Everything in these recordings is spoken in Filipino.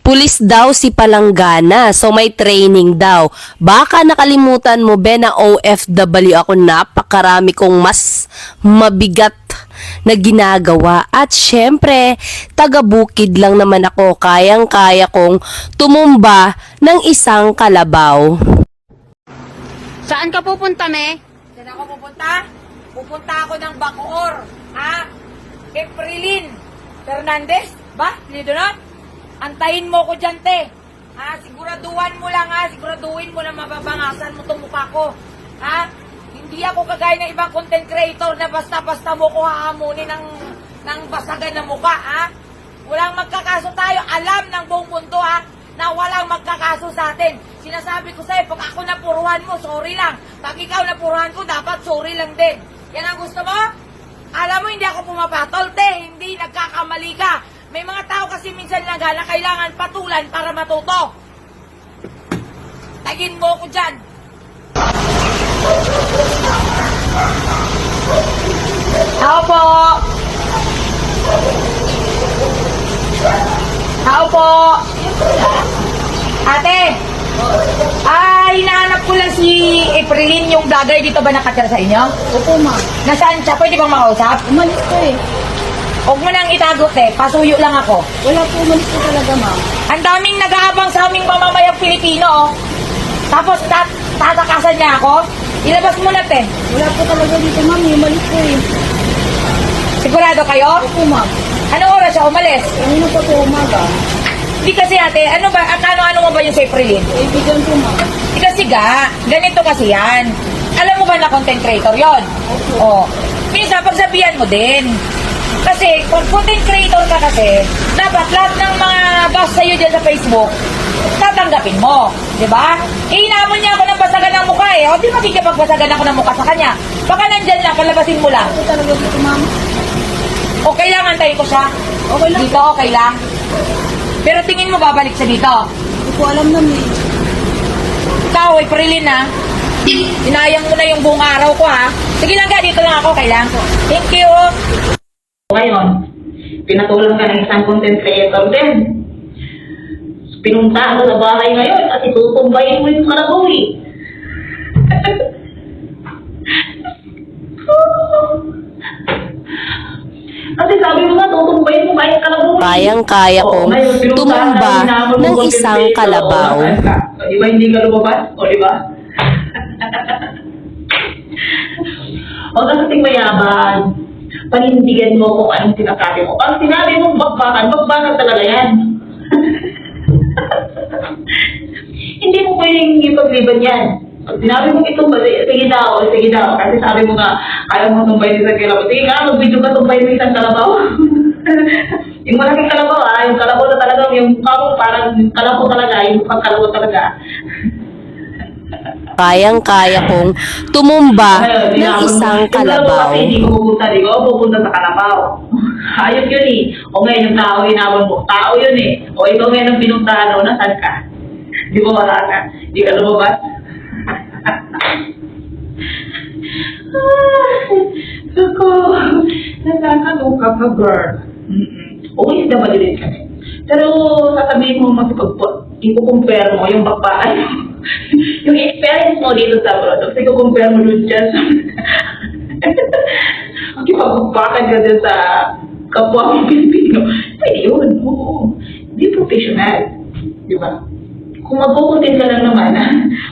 Pulis daw si Palanggana, so may training daw. Baka nakalimutan mo, Ben, na OFW ako, napakarami kong mas mabigat na ginagawa. At syempre, taga-bukid lang naman ako, kayang-kaya kong tumumba ng isang kalabaw. Saan ka pupunta, me? Saan ako pupunta? Pupunta ako ng Bacoor. Ha? Efrelyn Fernandez? Ba? Dito na? Antayin mo ko dyan, te. Ha? Siguraduhan mo lang, ha? Siguraduhin mo na mababangasan mo itong mukha ko. Ha? Hindi ako kagaya ng ibang content creator na basta-basta mo ko hahamunin ng basagan na mukha, ha? Walang magkakaso tayo. Alam ng buong mundo, ha? Na walang magkakaso sa atin. Sinasabi ko sa'yo, pag ako napuruhan mo, sorry lang. Pag ikaw napuruhan ko, dapat sorry lang din. Yan ang gusto mo? Alam mo, hindi ako pumapatol, te. Hindi, nagkakamali ka. May mga tao kasi minsan lang na kailangan patulan para matuto. Tagin mo ko dyan. Tao po. Tao po. Ate. Hinahanap ko lang si Efrelyn, yung vlogger. Dito ba nakatira sa inyo? Opo, ma'am. Nasaan siya? Pwede bang makausap? Umalis ka eh. Huwag mo nang itago, te. Pasuyo lang ako. Wala po, umalis ka talaga, ma'am. Ang daming nag-aabang sa aming mamamayang Pilipino, oh. Tapos tatakasan niya ako? Ilabas mo na, te. Wala po talaga dito, ma'am. Umalis ko eh. Sigurado kayo? Opo, ma'am. Anong oras siya umalis? Kanina pa po umaga. Di kasi, ate, ano mo ba yung sa Efrelyn? Kaibigan ko, ma'am. Di kasi ganito kasi yan. Alam mo ba na content creator yon? Oh. Minsan, pagsabihan mo din. Kasi, kung content creator ka kasi, dapat lahat ng mga boss sa'yo dyan sa Facebook, tatanggapin mo. Diba? Hinamon niya ako ng basagan ng mukha eh. O di makikipagbasagan ako ng mukha sa kanya. Baka nandyan lang, palabasin mo lang. Ito talaga dito, ma'am. O kailangan tayo ko siya? Okay lang. Dito, okay lang. Pero tingin mo babalik siya dito? Hindi ko alam na, eh. Ikaw, Efrelyn, ha? Inayang mo na yung buong araw ko, ha? Sige lang ka, dito lang ako, kailangan ko. Thank you. Ngayon, pinatulang ka ng isang content creator din. Pinuntahan mo sa bahay ngayon at itutumbayin mo yung kalabaw, eh. Kasi sabi mo nga, tutumbayin mo kahit kalabaw. Kayang-kaya kong tumumba ng isang kalabaw. Di ba hindi ka lumabas? O di ba? O kasi mayabang. Panindigan mo kung anong sinasabi mo. Pag sinabi mong bakbakan talaga yan. Hindi mo pwedeng ipagliban yan. Pag sinabi mong itumba, sige daw. Kasi sabi mo nga, ayaw mo tumbayin isang kalabaw. Sige nga, mag-video ka tumbayin mo isang kalabaw. Yung malaking kalabaw, yung kalabaw na talaga, yung parang kalabaw talaga, yung pagkalabaw talaga. Kayang-kaya kong tumumba ng isang kalabaw. Hindi ko pupunta sa kalabaw. Ayos yun eh. O ngayon yung tao, hinabon mo. Tao yun eh. O ikaw ngayon ang pinuntahan o nasaan ka? Di ba wala ka? Di ka lumabas? Ako, nakakaluka ka, girl. Okay, dapat din kami. Pero sasabihin mo ikukumpare mo yung bakbaan. Yung experience mo dito sa abroad, tapos ikukumpare mo doon dyan sa makipagbakan ka dyan sa kapwa mong Pilipino. Pwede yun. Oo. Hindi professional. Di ba? Kung magkukuntin ka lang naman,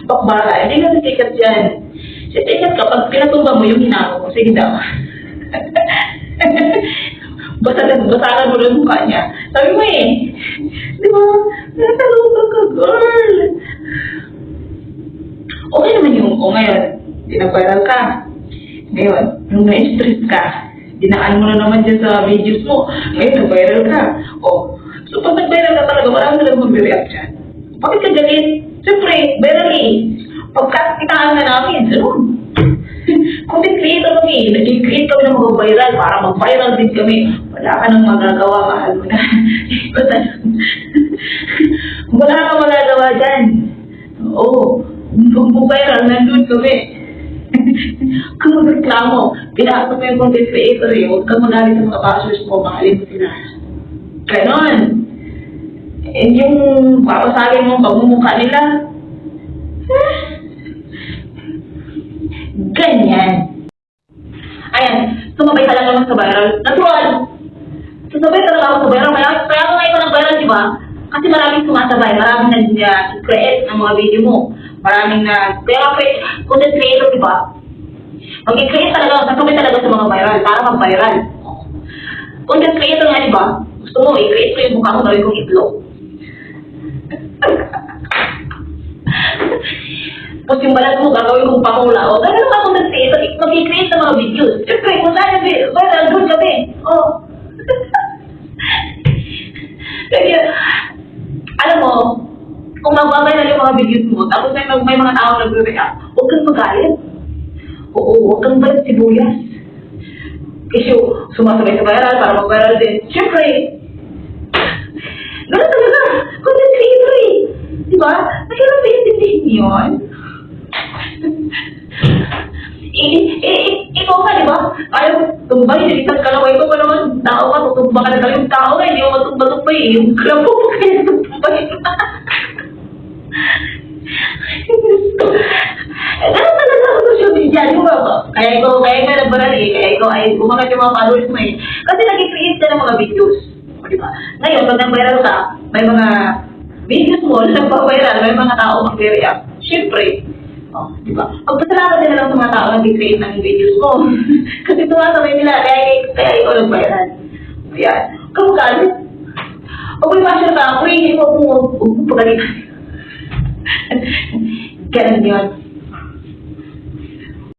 bakbara, hindi ka sikat yan. Sikat ka, pag pinatumba mo yung hinako mo, sige daw. Basagan mo yung mukha niya. Sabi mo eh, di ba? Nataluga ka, girl. Okay naman yung, ngayon, pinag-viral ka. Ngayon, nung na-stress ka, dinaan mo na naman dyan sa videos mo. Ngayon, nag-viral ka. So pag nag-viral ka talaga, wala talaga mag-react dyan. Bakit ka galit? Siyempre, viral eh. Pagkakitaan na namin, ganun. Content creator kami, nag-create kami ng mag-viral para mag-viral din kami. Wala ka nang magagawa, mahal mo na. Wala kang magagawa dyan. Oo, kung mag-viral, nandun kami. Kung mag-reklamo, pinasok mo yung content creator eh, huwag kang magalit sa mga bashers mo, mahalin mo sila. Ganon. yung papasalin mong pagmumukha nila. Ganyan. Ayan, sumabay ka lang naman sa viral. Natural! Sumabay talaga ako sa viral. Kaya ako ngayon nag-viral, di ba? Kasi maraming sumasabay, maraming nag-create ng mga video mo. Maraming content creator, di ba? Mag-create talaga, sasabay talaga sa mga viral, para mag-viral. Content creator nga, di ba? Gusto mo, i-create ko yung mukha mo, gawin kong itlog. Tapos yung balat mo, gagawin kong pamula. O, gano'n ka content creator, mag-create ng mga videos. Siyempre, kung saan yung viral, good kami. Oh. Kaya, alam mo, kung mag-viral yung mga videos mo, tapos may mga tao nag-react, huwag kang magalit. Oo, huwag kang balat sibuyas. Kasi sumasabay sa viral para mag-viral din. Siyempre, gano'n talaga, content creator eh. Diba? Nagkaroon ba yung tindihin yun? Ikaw ka, diba? Ayaw, tumbay, silitan ka lang. Ikaw ka naman, tao ka, tutumba ka na lang yung tao eh. Hindi mo matumba-tumbay eh. Yung klapo mo kaya tumbay. Ganun talaga ako social media, di ba? Kaya ka nagbaral eh. Kaya ikaw ay umangat yung mga followers mo eh. Kasi nag-create ka ng mga videos. O, di ba? Ngayon, pag nag-viral ka, may mga videos mo na nagpa-viral, may mga tao mag-react. Siyempre, oh, di ba? Pagpasalamat nila lang sa mga tao nag-create ng videos ko. Kasi tumasabay nila, kaya ikaw nag-viral. Ayan. Kamagalit. Pag may passion ka, hindi mo pagalitan. Ganun yun.